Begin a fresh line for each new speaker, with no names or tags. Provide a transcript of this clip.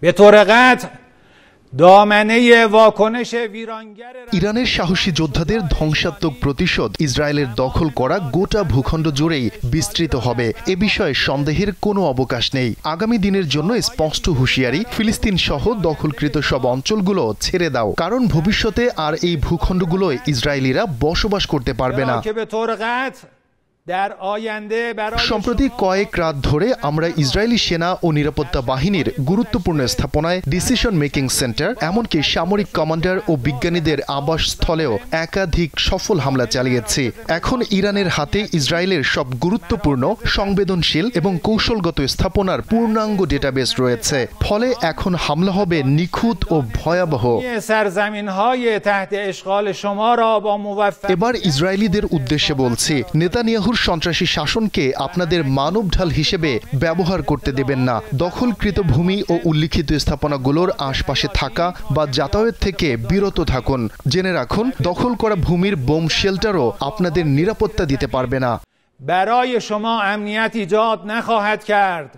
به طور قطع دامنه واکنش ویرانگر
ইরানের সাহসী যোদ্ধাদের ধ্বংসাত্মক প্রতিশোধ ইসরায়েলের দখল করা গোটা ভূখণ্ড জুড়েই বিস্তৃত হবে। এ বিষয়ে সন্দেহের কোনো অবকাশ নেই। আগামী দিনের জন্য স্পষ্ট হুঁশিয়ারি, ফিলিস্তিন সহ দখলকৃত সব অঞ্চলগুলো ছেড়ে দাও, কারণ ভবিষ্যতে আর এই ভূখণ্ডগুলোয় ইসরায়েলিরা বসবাস করতে পারবে না। সম্প্রতি কয়েক রাত ধরে আমরা ইসরায়েলি সেনা ও নিরাপত্তা বাহিনীর গুরুত্বপূর্ণ স্থাপনায়, ডিসিশন মেকিং সেন্টার, এমনকি সামরিক কমান্ডার ও বিজ্ঞানীদের আবাসস্থলেও একাধিক সফল হামলা চালিয়েছি। এখন ইরানের হাতে ইসরায়েলের সব গুরুত্বপূর্ণ, সংবেদনশীল এবং কৌশলগত স্থাপনার পূর্ণাঙ্গ ডেটাবেস রয়েছে। ফলে এখন হামলা হবে নিখুঁত ও ভয়াবহ। এবার ইসরায়েলিদের উদ্দেশ্যে বলছি, নেতানিয়াহু সন্ত্রাসী শাসনকে আপনাদের মানব ঢাল হিসেবে ব্যবহার করতে দেবেন না। দখলকৃত ভূমি ও উল্লিখিত স্থাপনাগুলোর আশপাশে থাকা বা যাতায়াত থেকে বিরত থাকুন। জেনে রাখুন, দখল করা ভূমির বোম শেল্টারও আপনাদের নিরাপত্তা দিতে পারবে না।
برای شما امنیت ایجاد نخواهد کرد.